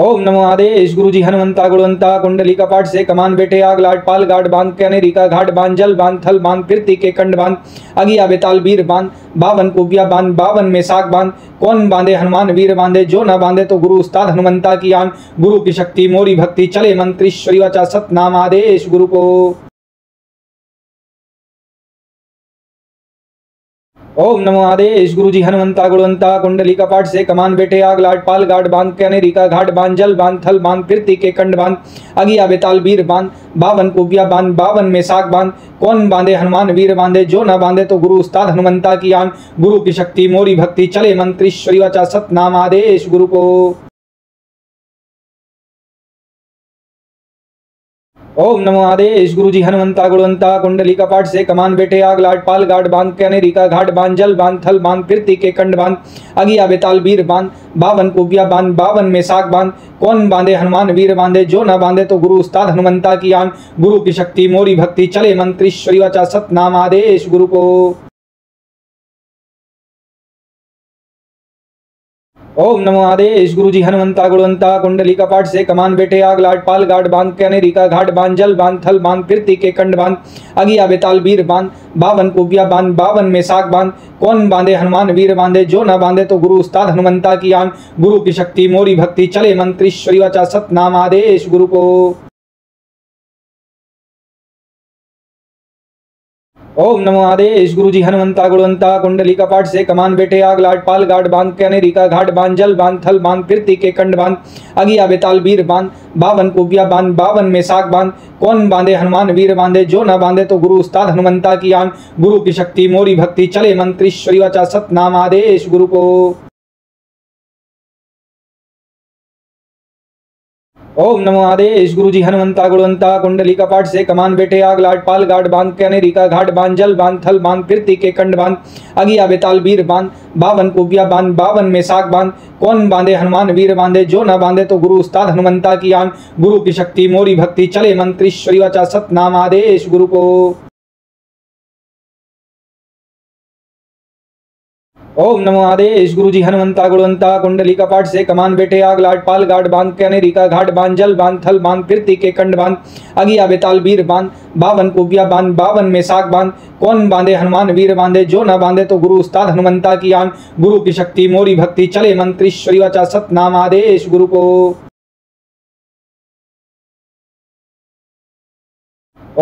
ओम नमो आदेश गुरु जी हनुमंता गुणवंता कुंडली कपाट से कमान बेटे आग लाट पाल गाड बांध के अनेरिका घाट बांध जल बांध थल बांध कीर्ति के कंड बांध अगिया बेताल वीर बांध बावन कुबिया बांध बावन में साग बांध कौन बांधे हनुमान वीर बांधे जो ना बांधे तो गुरु उस्ताद हनुमंता की आन गुरु की शक्ति मोरी भक्ति चले मंत्री श्री वाचा सतनाम आदेश गुरु को। ओम नमो आदेश गुरु जी हनुमंता गुणवंता कुंडली कपाट से कमान बेटे आग लाट पाल गाड बांध के अनेरिका घाट बांध जल बांध थल बांध कीर्ति के कंड बांध अगिया बेताल वीर बांध बावन कुबिया बांध बावन में साग बांध कौन बांधे हनुमान वीर बांधे जो ना बांधे तो गुरु उस्ताद हनुमंता की आन गुरु की शक्ति मोरी भक्ति चले मंत्री श्री वाचा सतनाम आदेश गुरु को। ओम नमो आदेश गुरु जी हनुमंता गुणवंता कुंडली कपाट से कमान बेटे आग लाट पाल गाड बांध के अनेरिका घाट बांध जल बांध थल बांध कीर्ति के कंड बांध अगिया बेताल वीर बांध बावन कुबिया बांध बावन में साग बांध कौन बांधे हनुमान वीर बांधे जो ना बांधे तो गुरु उस्ताद हनुमंता की आन गुरु की शक्ति मोरी भक्ति चले मंत्री श्री वाचा सतनाम आदेश गुरु को। ओम नमो आदेश गुरु जी हनुमंता गुणवंता कुंडली कपाट से कमान बेटे आग लाट पाल गाड बांध के अनेरिका घाट बांध जल बांध थल बांध कीर्ति के कंड बांध अगिया बेताल वीर बांध बावन कुबिया बांध बावन में साग बांध कौन बांधे हनुमान वीर बांधे जो ना बांधे तो गुरु उस्ताद हनुमंता की आन गुरु की शक्ति मोरी भक्ति चले मंत्री श्री वाचा सतनाम आदेश गुरु को। ओम नमो आदेश गुरु जी हनुमंता गुणवंता कुंडली कपाट से कमान बेटे आग लाट पाल गाड बांध के अनेरिका घाट बांध जल बांध थल बांध कीर्ति के कंड बांध अगिया बेताल वीर बांध बावन कुबिया बांध बावन में साग बांध कौन बांधे हनुमान वीर बांधे जो ना बांधे तो गुरु उस्ताद हनुमंता की आन गुरु की शक्ति मोरी भक्ति चले मंत्री श्री वाचा सतनाम आदेश गुरु को। ओम नमो आदेश गुरु जी हनुमंता गुणवंता कुंडली कपाट से कमान बेटे आग लाट पाल गाड बांध के अनेरिका घाट बांध जल बांध थल बांध कीर्ति के कंड बांध अगिया बेताल वीर बांध बावन कुबिया बांध बावन में साग बांध कौन बांधे हनुमान वीर बांधे जो ना बांधे तो गुरु उस्ताद हनुमंता की आन गुरु की शक्ति मोरी भक्ति चले मंत्री श्री वाचा सतनाम आदेश गुरु को। ओम नमो आदेश गुरु जी हनुमंता गुणवंता कुंडली कपाट से कमान बेटे आग लाट पाल गाड बांध के अनेरिका घाट बांध जल बांध थल बांध कीर्ति के कंड बांध अगिया बेताल वीर बांध बावन कुबिया बांध बावन में साग बांध कौन बांधे हनुमान वीर बांधे जो ना बांधे तो गुरु उस्ताद हनुमंता की आन गुरु की शक्ति मोरी भक्ति चले मंत्री श्री वाचा सतनाम आदेश गुरु को।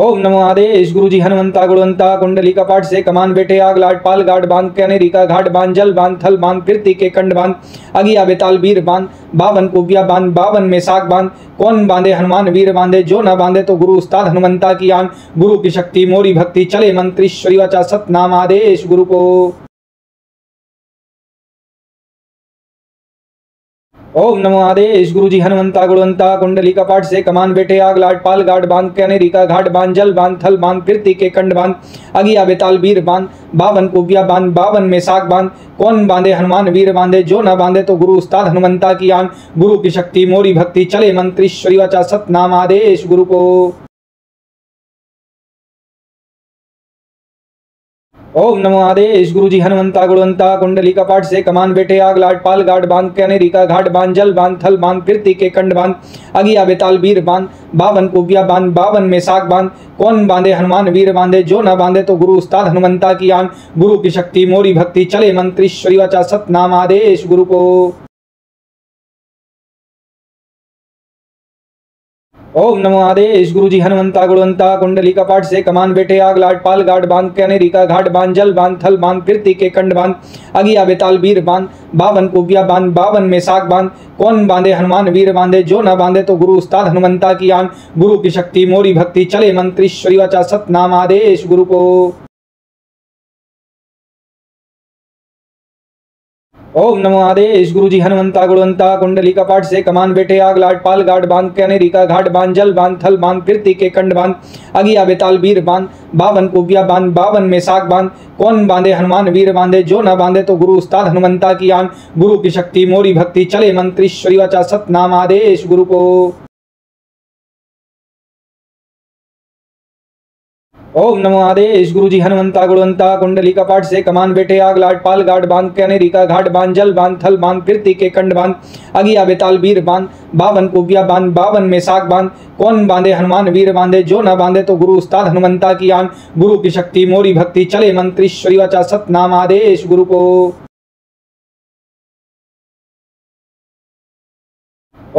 ओम नमो आदेश गुरु जी हनुमंता गुणवंता कुंडली कपाट से कमान बेटे आग लाट पाल गाड बांध के अनेरिका घाट बांध जल बांध थल बांध कीर्ति के कंड बांध अगिया बेताल वीर बांध बावन कुबिया बांध बावन में साग बांध कौन बांधे हनुमान वीर बांधे जो ना बांधे तो गुरु उस्ताद हनुमंता की आन गुरु की शक्ति मोरी भक्ति चले मंत्री श्री वाचा सतनाम आदेश गुरु को। ओम नमो आदेश गुरु जी हनुमंता गुणवंता कुंडली कपाट से कमान बेटे आग लाट पाल गाड बांध के अनेरिका घाट बांध जल बांध थल बांध कीर्ति के कंड बांध अगिया बेताल वीर बांध बावन कुबिया बांध बावन में साग बांध कौन बांधे हनुमान वीर बांधे जो ना बांधे तो गुरु उस्ताद हनुमंता की आन गुरु की शक्ति मोरी भक्ति चले मंत्री श्री वाचा सतनाम आदेश गुरु को। ओम नमो आदेश गुरु जी हनुमंता गुणवंता कुंडली कपाट से कमान बेटे आग लाट पाल गाड बांध के अनेरिका घाट बांध जल बांध थल बांध कीर्ति के कंड बांध अगिया बेताल वीर बांध बावन कुबिया बांध बावन में साग बांध कौन बांधे हनुमान वीर बांधे जो ना बांधे तो गुरु उस्ताद हनुमंता की आन गुरु की शक्ति मोरी भक्ति चले मंत्री श्री वाचा सतनाम आदेश गुरु को। ओम नमो आदेश गुरु जी हनुमंता गुणवंता कुंडली कपाट से कमान बेटे आग लाट पाल गाड बांध के अनेरिका घाट बांध जल बांध थल बांध कीर्ति के कंड बांध अगिया बेताल वीर बांध बावन कुबिया बांध बावन में साग बांध कौन बांधे हनुमान वीर बांधे जो ना बांधे तो गुरु उस्ताद हनुमंता की आन गुरु की शक्ति मोरी भक्ति चले मंत्री श्री वाचा सतनाम आदेश गुरु को। ओम नमो आदेश गुरु जी हनुमंता गुणवंता कुंडली कपाट से कमान बेटे आग लाट पाल गाड बांध के अनेरिका घाट बांध जल बांध थल बांध कीर्ति के कंड बांध अगिया बेताल वीर बांध बावन कुबिया बांध बावन में साग बांध कौन बांधे हनुमान वीर बांधे जो ना बांधे तो गुरु उस्ताद हनुमंता की आन गुरु की शक्ति मोरी भक्ति चले मंत्री श्री वाचा सतनाम आदेश गुरु को। ओम नमो आदेश गुरु जी हनुमंता गुणवंता कुंडली कपाट से कमान बेटे आग लाट पाल गाड बांध के अनेरिका घाट बांध जल बांध थल बांध कीर्ति के कंड बांध अगिया बेताल वीर बांध बावन कुबिया बांध बावन में साग बांध कौन बांधे हनुमान वीर बांधे जो ना बांधे तो गुरु उस्ताद हनुमंता की आन गुरु की शक्ति मोरी भक्ति चले मंत्री श्री वाचा सतनाम आदेश गुरु को।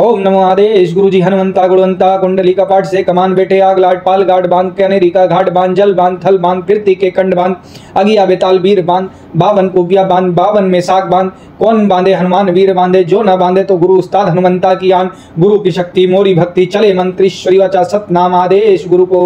ओम नमो आदेश गुरु जी हनुमंता गुणवंता कुंडली कपाट से कमान बेटे आग लाट पाल गाड बांध के अनेरिका घाट बांध जल बांध थल बांध कीर्ति के कंड बांध अगिया बेताल वीर बांध बावन कुबिया बांध बावन में साग बांध कौन बांधे हनुमान वीर बांधे जो ना बांधे तो गुरु उस्ताद हनुमंता की आन गुरु की शक्ति मोरी भक्ति चले मंत्री श्री वाचा सतनाम आदेश गुरु को।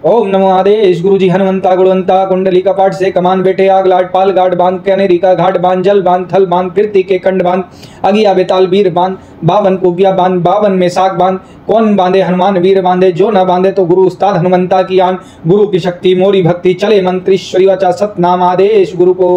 ओम नमो आदेश गुरु जी हनुमंता गुणवंता कुंडली कपाट से कमान बेटे आग लाट पाल गाड बांध के अनेरिका घाट बांध जल बांध थल बांध कीर्ति के कंड बांध अगिया बेताल वीर बांध बावन कुबिया बांध बावन में साग बांध कौन बांधे हनुमान वीर बांधे जो ना बांधे तो गुरु उस्ताद हनुमंता की आन गुरु की शक्ति मोरी भक्ति चले मंत्री श्री वाचा सतनाम आदेश गुरु को।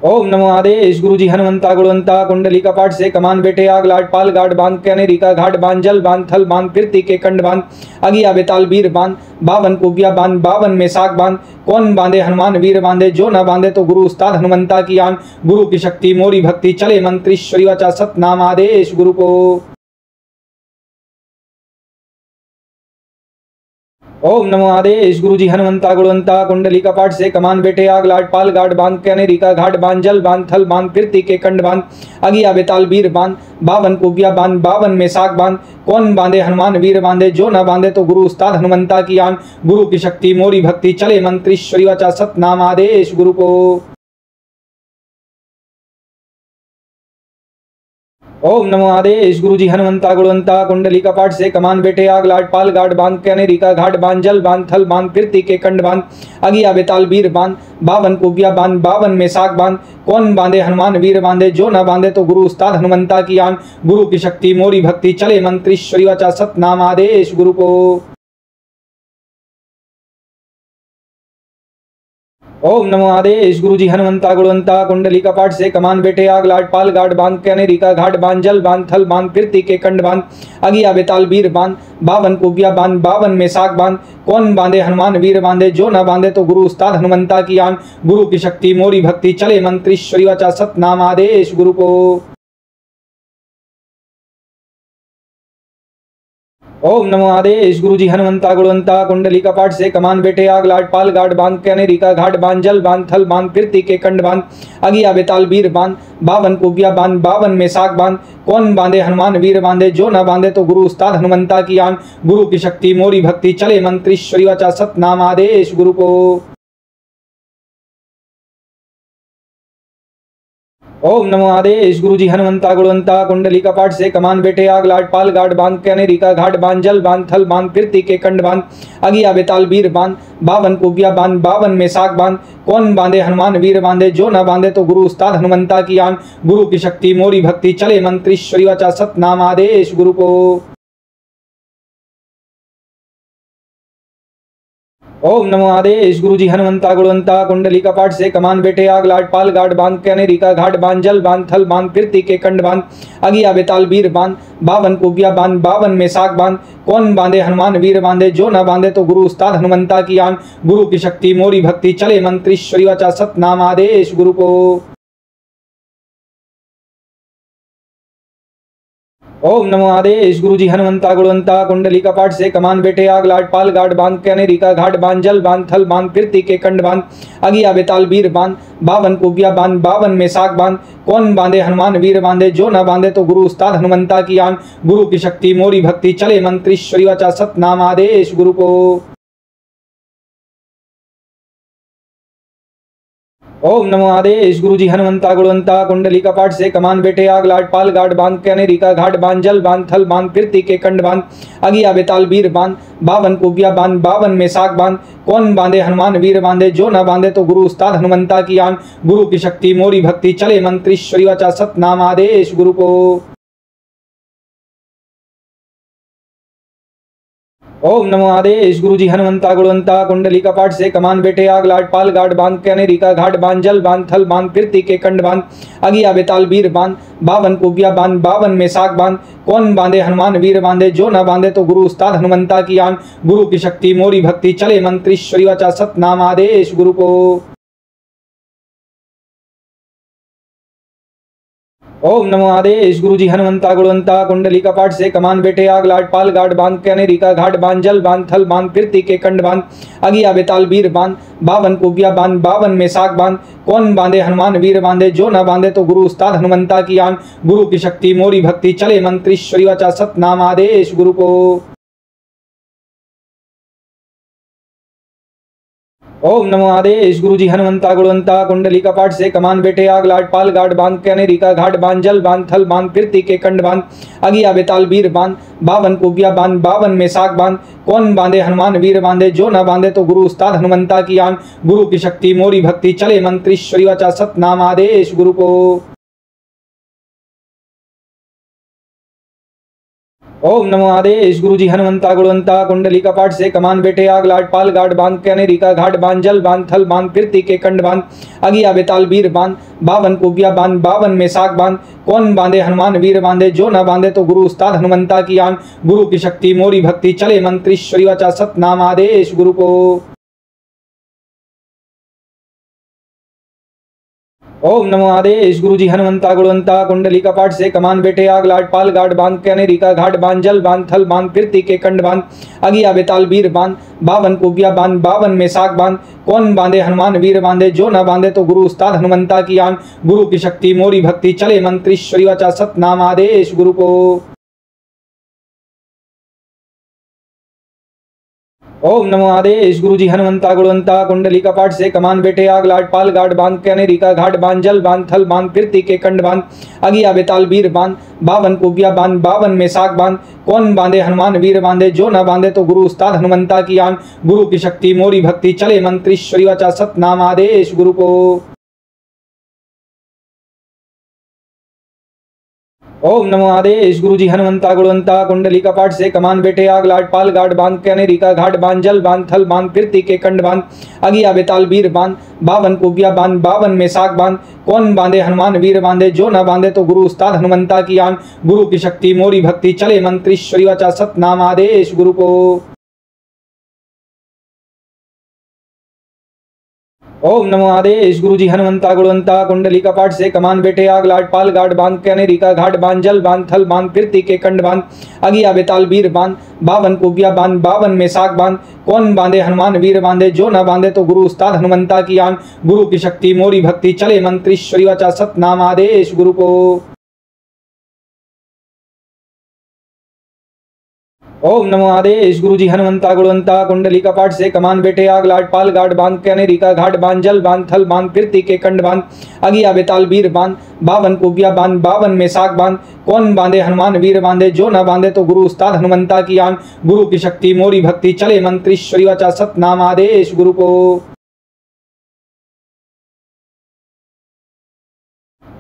ओम नमो आदेश गुरु जी हनुमंता गुणवंता कुंडली कपाट से कमान बेटे आग लाट पाल गाड बांध के अनेरिका घाट बांध जल बांध थल बांध कीर्ति के कंड बांध अगिया बेताल वीर बांध बावन कुबिया बांध बावन में साग बांध कौन बांधे हनुमान वीर बांधे जो ना बांधे तो गुरु उस्ताद हनुमंता की आन गुरु की शक्ति मोरी भक्ति चले मंत्री श्री वाचा सतनाम आदेश गुरु को। ओम नमो आदेश गुरु जी हनुमंता गुणवंता कुंडली कपाट से कमान बेटे आग लाट पाल गाड बांध के अनेरिका घाट बांध जल बांध थल बांध कीर्ति के कंड बांध अगिया बेताल वीर बांध बावन कुबिया बांध बावन में साग बांध कौन बांधे हनुमान वीर बांधे जो ना बांधे तो गुरु उस्ताद हनुमंता की आन गुरु की शक्ति मोरी भक्ति चले मंत्री श्री वाचा सतनाम आदेश गुरु को। ओम नमो आदेश गुरु जी हनुमंता गुणवंता कुंडली कपाट से कमान बेटे आग लाट पाल गाड बांध के अनेरिका घाट बांध जल बांध थल बांध कीर्ति के कंड बांध अगिया बेताल वीर बांध बावन कुबिया बांध बावन में साग बांध कौन बांधे हनुमान वीर बांधे जो न बांधे तो गुरु उस्ताद हनुमंता की आन गुरु की शक्ति मोरी भक्ति चले मंत्री श्री वाचा सतनाम आदेश गुरु को। ओम नमो आदेश गुरु जी हनुमंता गुणवंता कुंडली कपाट से कमान बेटे आग लाट पाल गाड बांध के अनेरिका घाट बांध जल बांध थल बांध कीर्ति के कंड बांध अगिया बेताल वीर बांध बावन कुबिया बांध बावन में साग बांध कौन बांधे हनुमान वीर बांधे जो न बांधे तो गुरु उस्ताद हनुमंता की आन गुरु की शक्ति मोरी भक्ति चले मंत्री श्री वाचा सतनाम आदेश गुरु को। ओम नमो आदेश गुरु जी हनुमंता गुणवंता कुंडली कपाट से कमान बेटे आग लाट पाल गाड बांध के अनेरिका घाट बांध जल बांध थल बांध कीर्ति के कंड बांध अगिया बेताल वीर बांध बावन कुबिया बांध बावन में साग बांध कौन बांधे हनुमान वीर बांधे जो न बांधे तो गुरु उस्ताद हनुमंता की आन गुरु की शक्ति मोरी भक्ति चले मंत्री श्री वाचा सतनाम आदेश गुरु को। ओम नमो आदेश गुरु जी हनुमंता गुणवंता कुंडली कपाट से कमान बेटे आग लाट पाल गाड बांध के अनेरिका घाट बांध जल बांध थल बांध कीर्ति के कंड बांध अगिया बेताल वीर बांध बावन कुबिया बांध बावन में साग बांध कौन बांधे हनुमान वीर बांधे जो न बांधे तो गुरु उस्ताद हनुमंता की आन गुरु की शक्ति मोरी भक्ति चले मंत्री श्री वाचा सतनाम आदेश गुरु को। ओम नमो आदेश गुरु जी हनुमंता गुणवंता कुंडली कपाट से कमान बेटे आग लाट पाल गाड बांध के अनेरिका घाट बांध जल बांध थल बांध कीर्ति के कंड बांध अगिया बेताल वीर बांध बावन कुबिया बांध बावन में साग बांध कौन बांधे हनुमान वीर बांधे जो न बांधे तो गुरु उस्ताद हनुमंता की आन गुरु की शक्ति मोरी भक्ति चले मंत्री श्री वाचा सतनाम आदेश गुरु को। ओम नमो आदेश गुरु जी हनुमंता गुणवंता कुंडली कपाट से कमान बेटे आग लाट पाल गाड बांध के अनेरिका घाट बांध जल बांध थल बांध कीर्ति के कंड बांध अगिया बेताल वीर बांध बावन कुबिया बांध बावन में साग बांध कौन बांधे हनुमान वीर बांधे जो न बांधे तो गुरु उस्ताद हनुमंता की आन गुरु की शक्ति मोरी भक्ति चले मंत्री श्री वाचा सतनाम आदेश गुरु को। ओम नमो आदेश गुरु जी हनुमंता गुणवंता कुंडली कपाट से कमान बेटे आग लाट पाल गाड बांध के अनेरिका घाट बांध जल बांध थल बांध कीर्ति के कंड बांध अगिया बेताल वीर बांध बावन कुबिया बांध बावन में साग बांध कौन बांधे हनुमान वीर बांधे जो न बांधे तो गुरु उस्ताद हनुमंता की आन गुरु की शक्ति मोरी भक्ति चले मंत्री श्री वाचा सतनाम आदेश गुरु को। ओम नमो आदेश गुरु जी हनुमंता गुणवंता कुंडली कपाट से कमान बेटे आग लाट पाल गाड बांध के अनेरिका घाट बांध जल बांध थल बांध कीर्ति के कंड बांध अगिया बेताल वीर बांध बावन कुबिया बांध बावन में साग बांध कौन बांधे हनुमान वीर बांधे जो न बांधे तो गुरु उस्ताद हनुमंता की आन गुरु की शक्ति मोरी भक्ति चले मंत्री श्री वाचा सतनाम आदेश गुरु को। ओम नमो आदेश गुरु जी हनुमंता गुणवंता कुंडली कपाट से कमान बेटे आग लाट पाल गाड बांध के अनेरिका घाट बांध जल बांध थल बांध कीर्ति के कंड बांध अगिया बेताल वीर बांध बावन कुबिया बांध बावन में साग बांध कौन बांधे हनुमान वीर बांधे जो न बांधे तो गुरु उस्ताद हनुमंता की आन गुरु की शक्ति मोरी भक्ति चले मंत्री श्री वाचा सतनाम आदेश गुरु को। ओम नमो आदेश गुरु जी हनुमंता गुणवंता कुंडली कपाट से कमान बेटे आग लाट पाल गाड बांध के अनेरिका घाट बांध जल बांध थल बांध कीर्ति के कंड बांध अगिया बेताल वीर बांध बावन कुबिया बांध बावन में साग बांध कौन बांधे हनुमान वीर बांधे जो न बांधे तो गुरु उस्ताद हनुमंता की आन गुरु की शक्ति मोरी भक्ति चले मंत्री श्री वाचा सतनाम आदेश गुरु को। ओम नमो आदेश गुरु जी हनुमंता गुणवंता कुंडली कपाट से कमान बेटे आग लाट पाल गाड बांध के अनेरिका घाट बांध जल बांध थल बांध कीर्ति के कंड बांध अगिया बेताल वीर बांध बावन कुबिया बांध बावन में साग बांध कौन बांधे हनुमान वीर बांधे जो न बांधे तो गुरु उस्ताद हनुमंता की आन गुरु की शक्ति मोरी भक्ति चले मंत्री श्री वाचा सतनाम आदेश गुरु को। ओम नमो आदेश गुरु जी हनुमंता गुणवंता कुंडली कपाट से कमान बेटे आग लाट पाल गाड बांध के अनेरिका घाट बांध जल बांध थल बांध कीर्ति के कंड बांध अगिया बेताल वीर बांध बावन कुबिया बांध बावन में साग बांध कौन बांधे हनुमान वीर बांधे जो न बांधे तो गुरु उस्ताद हनुमंता की आन गुरु की शक्ति मोरी भक्ति चले मंत्री श्री वाचा सतनाम आदेश गुरु को। ओम नमो आदेश गुरु जी हनुमंता गुणवंता कुंडली कपाट से कमान बेटे आग लाट पाल गाट बांध के अनेरिका घाट बांध जल बांध थल बांध कीर्ति के कंड बांध अगिया बेताल वीर बांध बावन कुबिया बांध बावन में साग बांध कौन बांधे हनुमान वीर बांधे जो न बांधे तो गुरु उस्ताद हनुमंता की आन गुरु की शक्ति मोरी भक्ति चले मंत्री श्री वाचा सतनाम आदेश गुरु को। ओम नमो आदेश गुरु जी हनुमंता गुणवंता कुंडली कपाट से कमान बेटे आग लाट पाल गाट बांध के अनेरिका घाट बांध जल बांध थल बांध कीर्ति के कंड बांध अगिया बेताल वीर बांध बावन कुबिया बांध बावन में साग बांध कौन बांधे हनुमान वीर बांधे जो न बांधे तो गुरु उस्ताद हनुमंता की आन गुरु की शक्ति मोरी भक्ति चले मंत्री श्री वाचा सतनाम आदेश गुरु को। ओम नमो आदेश गुरु जी हनुमंता गुणवंता कुंडली कपाट से कमान बेटे आग लाट पाल गाट बांध के अनेरिका घाट बांध जल बांध थल बांध कीर्ति के कंड बांध अगिया बेताल वीर बांध बावन कुबिया बांध बावन में साग बांध कौन बांधे हनुमान वीर बांधे जो न बांधे तो गुरु उस्ताद हनुमंता की आन गुरु की शक्ति मोरी भक्ति चले मंत्री श्री वाचा सतनाम आदेश गुरु को। ओम नमो आदेश गुरु जी हनुमंता गुणवंता कुंडली कपाट से कमान बेटे आग लाट पाल गाट बांध के अनेरिका घाट बांध जल बांध थल बांध कीर्ति के कंड बांध अगिया बेताल वीर बांध बावन कुबिया बांध बावन में साग बांध कौन बांधे हनुमान वीर बांधे जो न बांधे तो गुरु उस्ताद हनुमंता की आन गुरु की शक्ति मोरी भक्ति चले मंत्री श्री वाचा सतनाम आदेश गुरु को।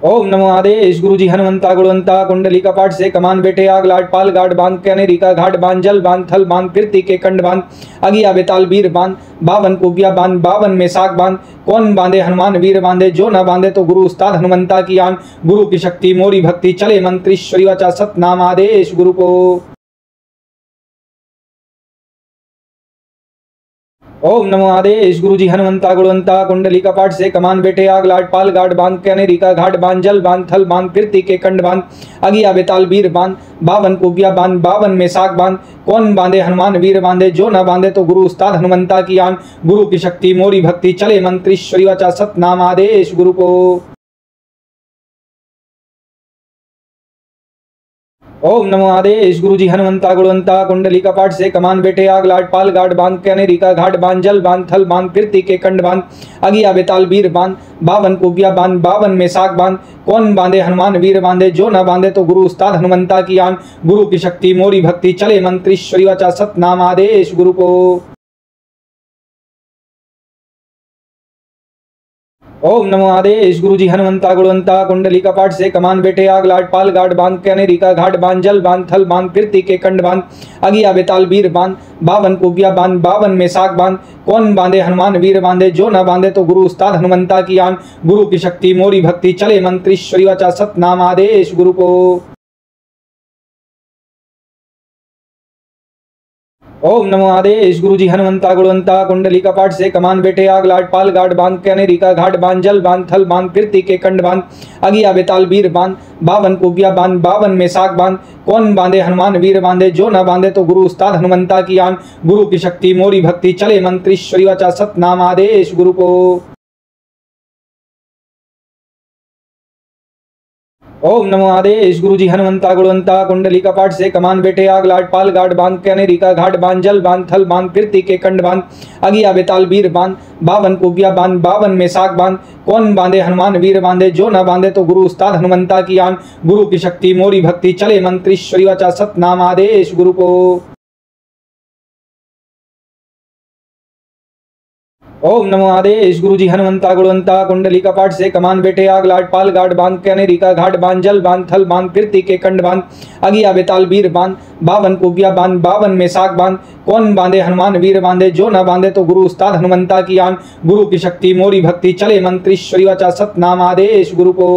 ओम नमो आदेश गुरु जी हनुमंता गुणवंता कुंडली कपाट से कमान बेटे आग लाट पाल गाट बांध के अनेरिका घाट बांध जल बांध थल बांध कीर्ति के कंड बांध अगिया बेताल वीर बांध बावन कुबिया बांध बावन में साग बांध कौन बांधे हनुमान वीर बांधे जो न बांधे तो गुरु उस्ताद हनुमंता की आन गुरु की शक्ति मोरी भक्ति चले मंत्री श्री वाचा सतनाम आदेश गुरु को। ओम नमो आदेश गुरु जी हनुमंता गुणवंता कुंडली कपाट से कमान बेटे आग लाट पाल गाट बांध के अनेरिका घाट बांध जल बांध थल बांध कीर्ति के कंड बांध अगिया बेताल वीर बांध बावन कुबिया बांध बावन में साग बांध कौन बांधे हनुमान वीर बांधे जो न बांधे तो गुरु उस्ताद हनुमंता की आन गुरु की शक्ति मोरी भक्ति चले मंत्री श्री वाचा सतनाम आदेश गुरु को। ओम नमो आदेश गुरु जी हनुमंता गुणवंता कुंडली कपाट से कमान बेटे आग लाट पाल गाट बांध के अनेरिका घाट बांध जल बांध थल बांध कीर्ति के कंड बांध अगिया बेताल वीर बांध बावन कुबिया बांध बावन में साग बांध कौन बांधे हनुमान वीर बांधे जो न बांधे तो गुरु उस्ताद हनुमंता की आन गुरु की शक्ति मोरी भक्ति चले मंत्री श्री वाचा सतनाम आदेश गुरु को। ओम नमो आदेश गुरु जी हनुमंता गुणवंता कुंडली कपाट से कमान बेटे आग लाट पाल गाट बांध के अनेरिका घाट बांध जल बांध थल बांध कीर्ति के कंड बांध अगिया बेताल वीर बांध बावन कुबिया बांध बावन में साग बांध कौन बांधे हनुमान वीर बांधे जो न बांधे तो गुरु उस्ताद हनुमंता की आन गुरु की शक्ति मोरी भक्ति चले मंत्री श्री वाचा सतनाम आदेश गुरु को। ओम नमो आदेश गुरु जी हनुमंता गुणवंता कुंडली कपाट से कमान बेटे आग लाट पाल गाट बांध के अनेरिका घाट बांध जल बांध थल बांध कीर्ति के कंड बांध अगिया बेताल वीर बांध बावन कुबिया बांध बावन में साग बांध कौन बांधे हनुमान वीर बांधे जो न बांधे तो गुरु उस्ताद हनुमंता की आन गुरु की शक्ति मोरी भक्ति चले मंत्री श्री वाचा सतनाम आदेश गुरु को। ओम नमो आदेश गुरु जी हनुमंता गुणवंता कुंडली कपाट से कमान बेटे आग लाट पाल गाट बांध के अनेरिका घाट बांध जल बांध थल बांध कीर्ति के कंड बांध अगिया बेताल वीर बांध बावन कुबिया बांध बावन में साग बांध कौन बांधे हनुमान वीर बांधे जो न बांधे तो गुरु उस्ताद हनुमंता की आन गुरु की शक्ति मोरी भक्ति चले मंत्री श्री वाचा सतनाम आदेश गुरु को। ओम नमो आदेश गुरु जी हनुमंता गुणवंता कुंडली कपाट से कमान बेटे आग लाट पाल गाट बांध के अनेरिका घाट बांध जल बांध थल बांध कीर्ति के कंड बांध अगिया बेताल वीर बांध बावन कुबिया बांध बावन में साग बांध कौन बांधे हनुमान वीर बांधे जो न बांधे तो गुरु उस्ताद हनुमंता की आन गुरु की शक्ति मोरी भक्ति चले मंत्री श्री वाचा सतनाम आदेश गुरु को।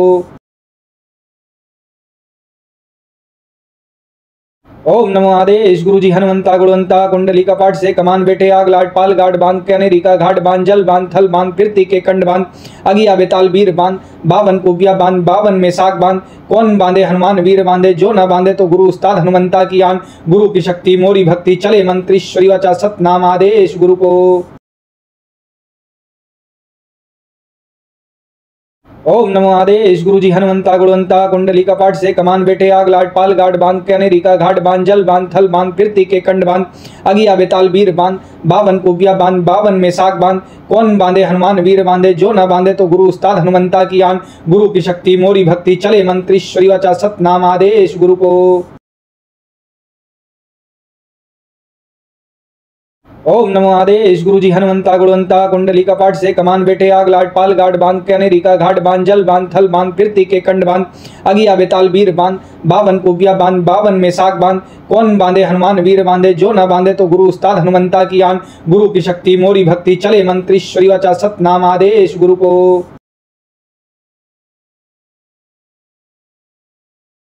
ओम नमो आदेश गुरु जी हनुमंता गुणवंता कुंडली कपाट से कमान बेटे आग लाट पाल गाट बांध के अनेरिका घाट बांध जल बांध थल बांध कीर्ति के कंड बांध अगिया बेताल वीर बांध बावन कुबिया बांध बावन में साग बांध कौन बांधे हनुमान वीर बांधे जो न बांधे तो गुरु उस्ताद हनुमंता की आन गुरु की शक्ति मोरी भक्ति चले मंत्री श्री वाचा सतनाम आदेश गुरु को। ओम नमो आदेश गुरु जी हनुमंता गुणवंता कुंडली कपाट से कमान बेटे आग लाट पाल गाट बांध के अनेरी का घाट बांध जल बांध थल बांध कीर्ति के कंड बांध अगिया बेताल वीर बांध 52 कुबिया बांध 52 में साग बांध कौन बांधे हनुमान वीर बांधे जो न बांधे तो गुरु उस्ताद हनुमंता की आन गुरु की शक्ति मोरी भक्ति चले मंत्रीश्वरी वाचा सतनाम आदेश गुरु को। ओम नमो आदेश गुरु जी हनुमंता गुणवंता कुंडली कपाट से कमान बेटे आग लाट पाल गाट बांध के अनेरी का घाट बांध जल बांध थल बांध कीर्ति के कंड बांध अगिया बेताल वीर बांध 52 कुबिया बांध 52 में साग बांध कौन बांधे हनुमान वीर बांधे जो न बांधे तो गुरु उस्ताद हनुमंता की आन गुरु की शक्ति मोरी भक्ति चले मंत्रीश्वरी वाचा सतनाम आदेश गुरु को।